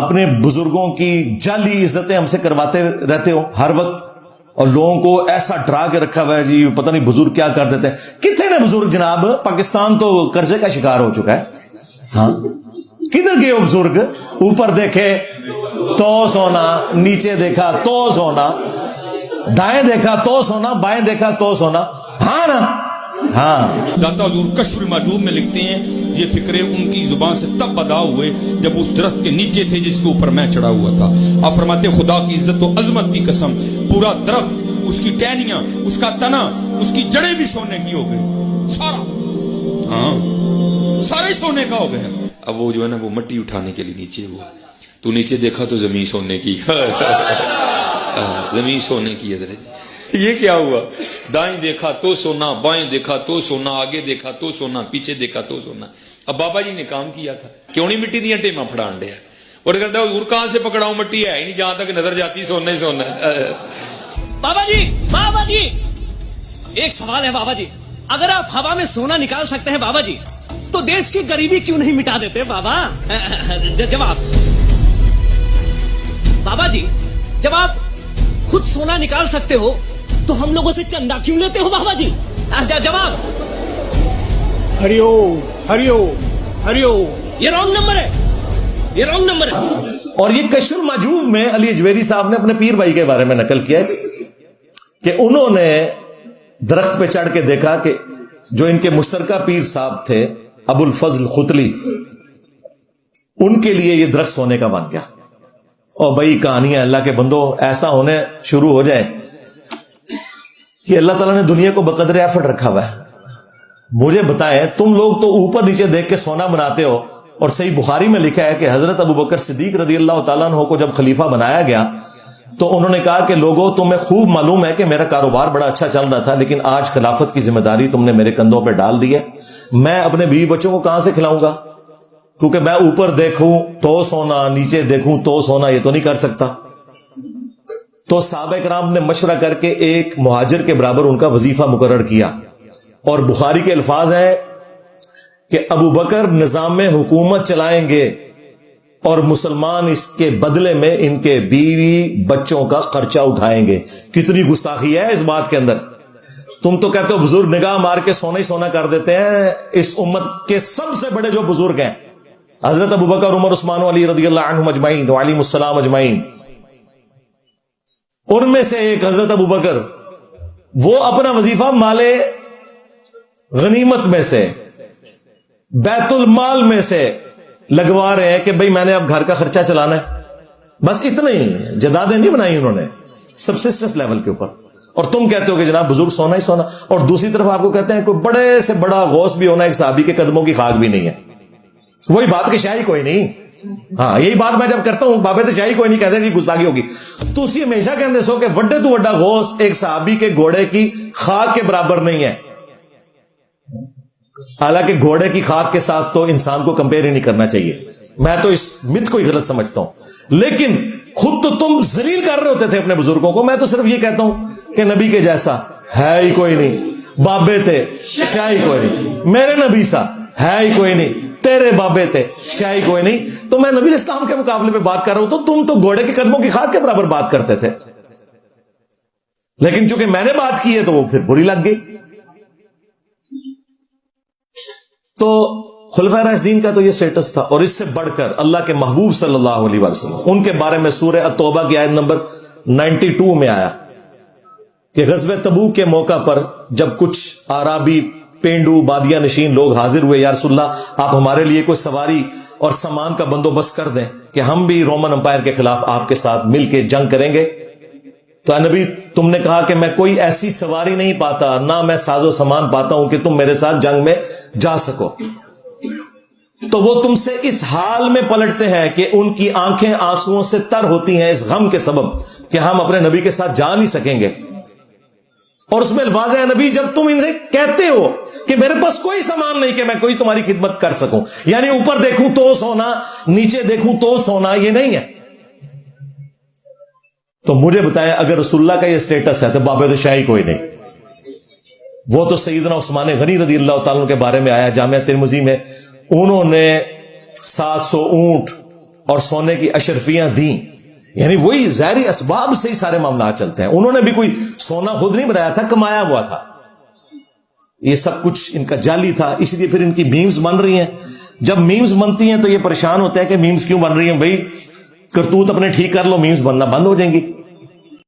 اپنے بزرگوں کی جعلی عزتیں ہم سے کرواتے رہتے ہو ہر وقت, اور لوگوں کو ایسا ڈرا کے رکھا ہوا ہے جی پتہ نہیں بزرگ کیا کر دیتے ہیں. کتنے نے بزرگ جناب؟ پاکستان تو قرضے کا شکار ہو چکا ہے. ہاں کدھر گئے ہو بزرگ؟ اوپر دیکھے تو سونا, نیچے دیکھا تو سونا, دائیں دیکھا تو سونا, بائیں دیکھا تو سونا. ہاں نا, ہاں. داتا حضور کشف المعدوم میں لکھتے ہیں یہ فکرے ان کی زبان سے تب ادا ہوئے جب اس درخت کے نیچے تھے جس کے اوپر میں چڑھا ہوا تھا. آپ فرماتے خدا کی عزت و عظمت کی قسم, پورا درخت, اس کی ٹہنیاں, اس کا تنا, اس کی جڑیں بھی سونے کی ہو گئی, سارا, ہاں سارے سونے کا ہو گیا. اب وہ جو ہے نا وہ مٹی اٹھانے کے لیے نیچے, وہ تو نیچے دیکھا تو زمین سونے کی, زمین سونے کی ہے. یہ کیا ہوا؟ دائیں دیکھا تو سونا, بائیں دیکھا تو سونا, آگے دیکھا تو سونا, پیچھے دیکھا تو سونا. اب بابا جی نے کام کیا تھا, کیوں نہیں مٹی دیا ٹیما پھڑان دیا, اور کہتا حضور کہاں سے پکڑاؤں, مٹی ہے ہی نہیں, جہاں تک نظر جاتی سونا ہی سونا. بابا جی ایک سوال ہے بابا جی, اگر آپ ہوا میں سونا نکال سکتے ہیں بابا جی تو دیش کی غریبی کیوں نہیں مٹا دیتے بابا؟ جواب بابا جی, جب آپ خود سونا نکال سکتے ہو تو ہم لوگوں سے چندہ کیوں لیتے ہو بابا جی؟ جواب ہریو ہریو ہریو. یہ رانگ نمبر ہے, یہ رانگ نمبر ہے. اور یہ کشف المعجوب میں علی اجویری صاحب نے اپنے پیر بھائی کے بارے میں نقل کیا ہے کہ انہوں نے درخت پہ چڑھ کے دیکھا کہ جو ان کے مشترکہ پیر صاحب تھے ابو الفضل ختلی, ان کے لیے یہ درخت سونے کا بن گیا. اور بھائی کہانیاں اللہ کے بندوں ایسا ہونے شروع ہو جائے کہ اللہ تعالیٰ نے دنیا کو بقدر ایفٹ رکھا ہوا ہے. مجھے بتائیں, تم لوگ تو اوپر نیچے دیکھ کے سونا بناتے ہو, اور صحیح بخاری میں لکھا ہے کہ حضرت ابو بکر صدیق رضی اللہ تعالیٰ عنہ کو جب خلیفہ بنایا گیا تو انہوں نے کہا کہ لوگوں تمہیں خوب معلوم ہے کہ میرا کاروبار بڑا اچھا چل رہا تھا, لیکن آج خلافت کی ذمہ داری تم نے میرے کندھوں پہ ڈال دی ہے, میں اپنے بیوی بچوں کو کہاں سے کھلاؤں گا, کیونکہ میں اوپر دیکھوں تو سونا, نیچے دیکھوں تو سونا, یہ تو نہیں کر سکتا. تو صحابہ کرام نے مشورہ کر کے ایک مہاجر کے برابر ان کا وظیفہ مقرر کیا, اور بخاری کے الفاظ ہیں کہ ابو بکر نظام حکومت چلائیں گے اور مسلمان اس کے بدلے میں ان کے بیوی بچوں کا خرچہ اٹھائیں گے. کتنی گستاخی ہے اس بات کے اندر. تم تو کہتے ہو بزرگ نگاہ مار کے سونا ہی سونا کر دیتے ہیں. اس امت کے سب سے بڑے جو بزرگ ہیں حضرت ابو بکر, عمر, عثمان, علی رضی اللہ عنہم اجمعین وعلیہم السلام اجمعین, ان میں سے ایک حضرت ابو بکر, وہ اپنا وظیفہ مال غنیمت میں سے, بیت المال میں سے لگوا رہے ہیں کہ بھئی میں نے اب گھر کا خرچہ چلانا ہے, بس اتنا ہی. جدادیں نہیں بنائی انہوں نے, سبسسٹنس لیول کے اوپر. اور تم کہتے ہو کہ جناب بزرگ سونا ہی سونا, اور دوسری طرف آپ کو کہتے ہیں کوئی بڑے سے بڑا غوث بھی ہونا ایک صحابی کے قدموں کی خاک بھی نہیں ہے. وہی بات کہ شاہی کوئی نہیں. ہاں یہی بات میں جب کرتا ہوں بابے تو شاہی کوئی نہیں کہتے کہ گستاخی ہوگی. تو اسی ہمیشہ کہتے سو کہ وڈے تو وڈا غوث ایک صحابی کے گھوڑے کی خاک کے برابر نہیں ہے. حالانکہ گھوڑے کی خاک کے ساتھ تو انسان کو کمپیئر ہی نہیں کرنا چاہیے. میں تو اس مت کو ہی غلط سمجھتا ہوں, لیکن خود تو تم ذلیل کر رہے ہوتے تھے اپنے بزرگوں کو. میں تو صرف یہ کہتا ہوں کہ نبی کے جیسا ہے ہی کوئی نہیں. بابے تھے شاہی کوئی نہیں, میرے نبی سا ہے ہی کوئی نہیں, تیرے بابے تھے شاہی کوئی نہیں. تو میں نبی اسلام کے مقابلے میں بات کر رہا ہوں, تو تم تو گھوڑے کے قدموں کی خاک کے برابر بات کرتے تھے, لیکن چونکہ میں نے بات کی ہے تو وہ پھر بری لگ گئی. تو خلفائے راشدین کا تو یہ سٹیٹس تھا. اور اس سے بڑھ کر اللہ کے محبوب صلی اللہ علیہ وسلم, ان کے بارے میں سورہ التوبہ کی آیت نمبر 92 میں آیا کہ غزوہ تبوک کے موقع پر جب کچھ آرابی پینڈو بادیہ نشین لوگ حاضر ہوئے, یا رسول اللہ آپ ہمارے لیے کوئی سواری اور سامان کا بندوبست کر دیں کہ ہم بھی رومن امپائر کے خلاف آپ کے ساتھ مل کے جنگ کریں گے. تو اے نبی تم نے کہا کہ میں کوئی ایسی سواری نہیں پاتا, نہ میں ساز و سامان پاتا ہوں کہ تم میرے ساتھ جنگ میں جا سکو. تو وہ تم سے اس حال میں پلٹتے ہیں کہ ان کی آنکھیں آنسوؤں سے تر ہوتی ہیں اس غم کے سبب کہ ہم اپنے نبی کے ساتھ جا نہیں سکیں گے. اور اس میں الفاظ ہے نبی جب تم ان سے کہتے ہو کہ میرے پاس کوئی سامان نہیں کہ میں کوئی تمہاری خدمت کر سکوں, یعنی اوپر دیکھوں تو سونا, نیچے دیکھوں تو سونا, یہ نہیں ہے. تو مجھے بتائیں اگر رسول اللہ کا یہ سٹیٹس ہے تو بابے تو شاہی کوئی نہیں. وہ تو سیدنا عثمان غنی رضی اللہ تعالیٰ کے بارے میں آیا جامعہ ترمذی میں, انہوں نے 700 اونٹ اور سونے کی اشرفیاں دیں. یعنی وہی ظاہری اسباب سے ہی سارے معاملات چلتے ہیں. انہوں نے بھی کوئی سونا خود نہیں بنایا تھا, کمایا ہوا تھا. یہ سب کچھ ان کا جعلی تھا, اس لیے پھر ان کی میمز بن رہی ہیں. جب میمز بنتی ہیں تو یہ پریشان ہوتے ہیں کہ میمز کیوں بن رہی ہیں. بھائی کرتوت اپنے ٹھیک کر لو, میمز بننا بند ہو جائیں گی.